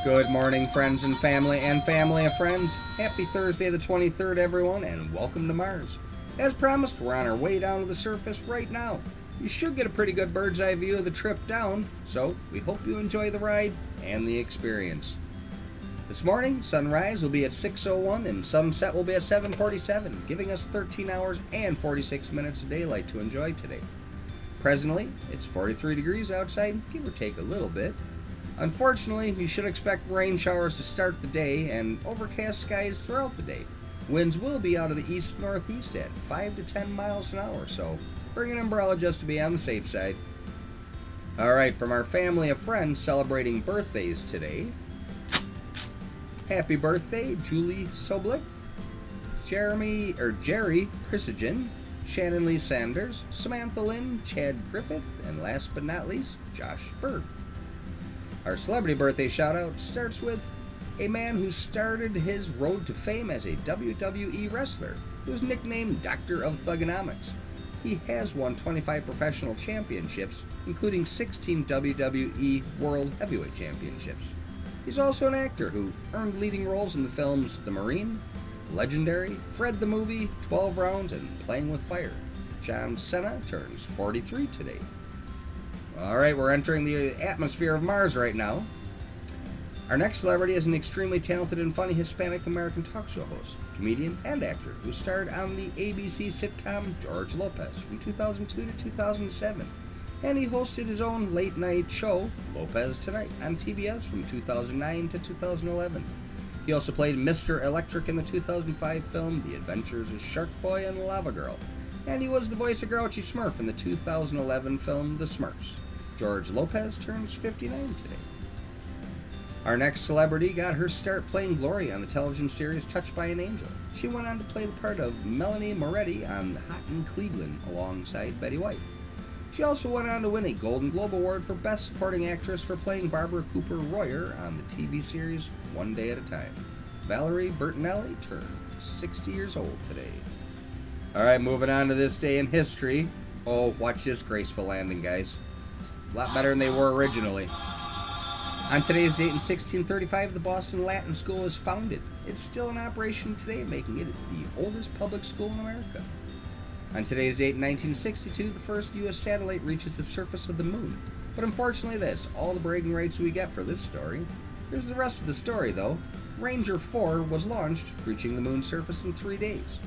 Good morning, friends and family of friends. Happy Thursday the 23rd, everyone, and welcome to Mars. As promised, we're on our way down to the surface right now. You should get a pretty good bird's eye view of the trip down, so we hope you enjoy the ride and the experience. This morning, sunrise will be at 6:01 and sunset will be at 7:47, giving us 13 hours and 46 minutes of daylight to enjoy today. Presently, it's 43 degrees outside, give or take a little bit. Unfortunately, you should expect rain showers to start the day and overcast skies throughout the day. Winds will be out of the east-northeast at 5 to 10 miles an hour, so bring an umbrella just to be on the safe side. Alright, from our family of friends celebrating birthdays today, happy birthday, Julie Soblick, Jerry Prisigen, Shannon Lee Sanders, Samantha Lynn, Chad Griffith, and last but not least, Josh Berg. Our celebrity birthday shout-out starts with a man who started his road to fame as a WWE wrestler, who is nicknamed Doctor of Thugonomics. He has won 25 professional championships, including 16 WWE World Heavyweight Championships. He's also an actor who earned leading roles in the films The Marine, Legendary, Fred the Movie, 12 Rounds, and Playing with Fire. John Cena turns 43 today. Alright, we're entering the atmosphere of Mars right now. Our next celebrity is an extremely talented and funny Hispanic-American talk show host, comedian, and actor who starred on the ABC sitcom George Lopez from 2002 to 2007. And he hosted his own late-night show, Lopez Tonight, on TBS from 2009 to 2011. He also played Mr. Electric in the 2005 film The Adventures of Shark Boy and Lava Girl. And he was the voice of Grouchy Smurf in the 2011 film The Smurfs. George Lopez turns 59 today. Our next celebrity got her start playing Glory on the television series Touched by an Angel. She went on to play the part of Melanie Moretti on Hot in Cleveland alongside Betty White. She also went on to win a Golden Globe Award for Best Supporting Actress for playing Barbara Cooper Royer on the TV series One Day at a Time. Valerie Bertinelli turned 60 years old today. Alright, moving on to this day in history. Oh, watch this graceful landing, guys. It's a lot better than they were originally. On today's date in 1635, the Boston Latin School was founded. It's still in operation today, making it the oldest public school in America. On today's date in 1962, the first U.S. satellite reaches the surface of the moon. But unfortunately, that's all the bragging rights we get for this story. Here's the rest of the story, though. Ranger 4 was launched, reaching the moon's surface in 3 days.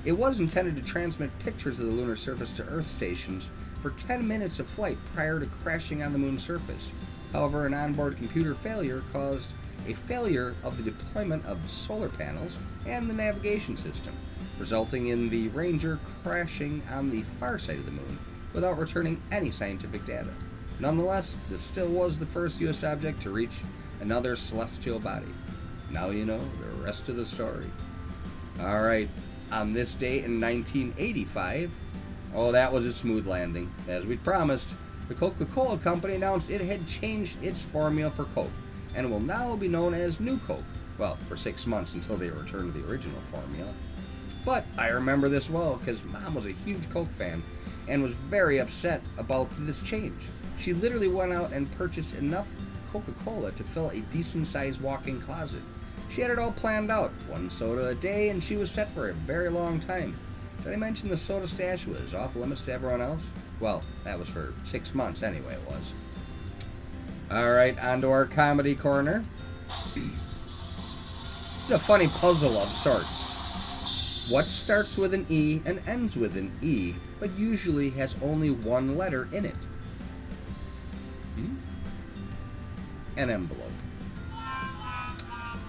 It was intended to transmit pictures of the lunar surface to Earth stations for 10 minutes of flight prior to crashing on the moon's surface. However, an onboard computer failure caused a failure of the deployment of solar panels and the navigation system, resulting in the Ranger crashing on the far side of the moon without returning any scientific data. Nonetheless, this still was the first U.S. object to reach another celestial body. Now you know the rest of the story. Alright, on this date in 1985, oh, that was a smooth landing. As we'd promised, the Coca-Cola Company announced it had changed its formula for Coke and will now be known as New Coke. Well, for 6 months until they return to the original formula. But I remember this well because Mom was a huge Coke fan and was very upset about this change. She literally went out and purchased enough Coca-Cola to fill a decent-sized walk-in closet. She had it all planned out, 1 soda a day, and she was set for a very long time. Did I mention the soda stash was off limits to everyone else? Well, that was for 6 months anyway, it was. Alright, on to our comedy corner. It's a funny puzzle of sorts. What starts with an E and ends with an E, but usually has only one letter in it? An envelope.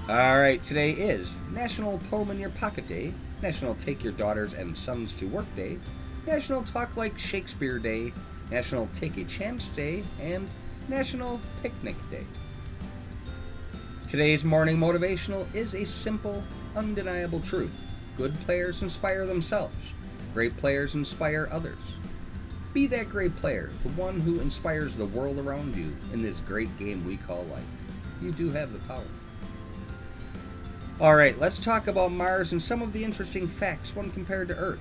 Alright, today is National Put 'em in Your Pocket Day, National Take Your Daughters and Sons to Work Day, National Talk Like Shakespeare Day, National Take a Chance Day, and National Picnic Day. Today's morning motivational is a simple, undeniable truth. Good players inspire themselves. Great players inspire others. Be that great player, the one who inspires the world around you in this great game we call life. You do have the power. Alright, let's talk about Mars and some of the interesting facts when compared to Earth.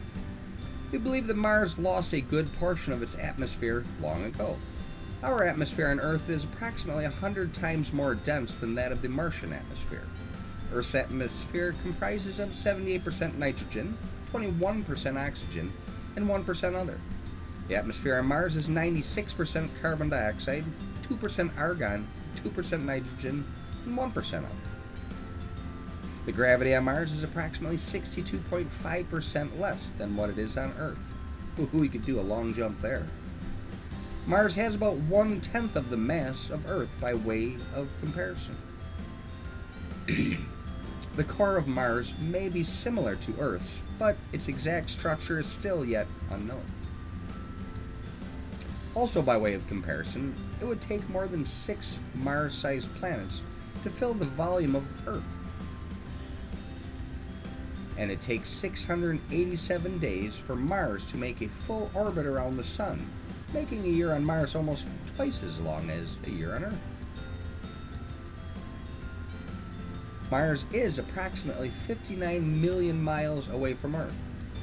We believe that Mars lost a good portion of its atmosphere long ago. Our atmosphere on Earth is approximately 100 times more dense than that of the Martian atmosphere. Earth's atmosphere comprises of 78% nitrogen, 21% oxygen, and 1% other. The atmosphere on Mars is 96% carbon dioxide, 2% argon, 2% nitrogen, and 1% other. The gravity on Mars is approximately 62.5% less than what it is on Earth. We could do a long jump there. Mars has about 1/10 of the mass of Earth by way of comparison. The core of Mars may be similar to Earth's, but its exact structure is still yet unknown. Also by way of comparison, it would take more than 6 Mars-sized planets to fill the volume of Earth. And it takes 687 days for Mars to make a full orbit around the Sun, making a year on Mars almost twice as long as a year on Earth. Mars is approximately 59 million miles away from Earth.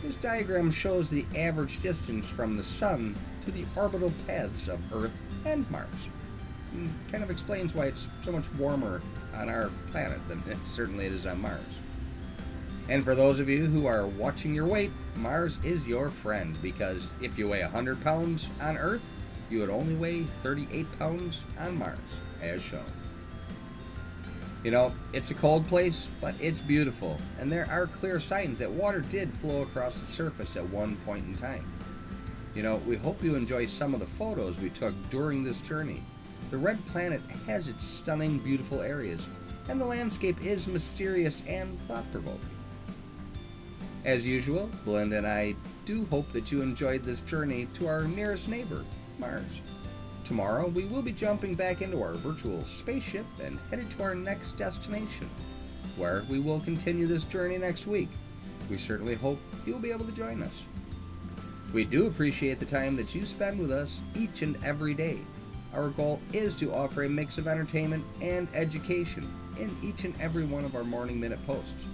This diagram shows the average distance from the Sun to the orbital paths of Earth and Mars. And kind of explains why it's so much warmer on our planet than certainly it is on Mars. And for those of you who are watching your weight, Mars is your friend, because if you weigh 100 pounds on Earth, you would only weigh 38 pounds on Mars, as shown. You know, it's a cold place, but it's beautiful, and there are clear signs that water did flow across the surface at one point in time. You know, we hope you enjoy some of the photos we took during this journey. The red planet has its stunning, beautiful areas, and the landscape is mysterious and thought-provoking. As usual, Belinda and I do hope that you enjoyed this journey to our nearest neighbor, Mars. Tomorrow, we will be jumping back into our virtual spaceship and headed to our next destination, where we will continue this journey next week. We certainly hope you'll be able to join us. We do appreciate the time that you spend with us each and every day. Our goal is to offer a mix of entertainment and education in each and every one of our Morning Minute posts.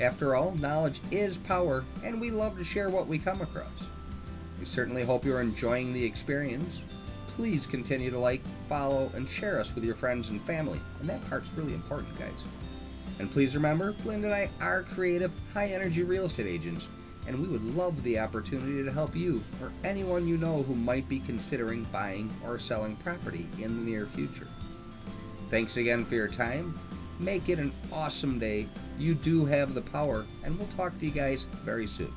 After all, knowledge is power, and we love to share what we come across. We certainly hope you're enjoying the experience. Please continue to like, follow, and share us with your friends and family, and that part's really important, guys. And please remember, Belinda and I are creative, high-energy real estate agents, and we would love the opportunity to help you or anyone you know who might be considering buying or selling property in the near future. Thanks again for your time. Make it an awesome day. You do have the power, and we'll talk to you guys very soon.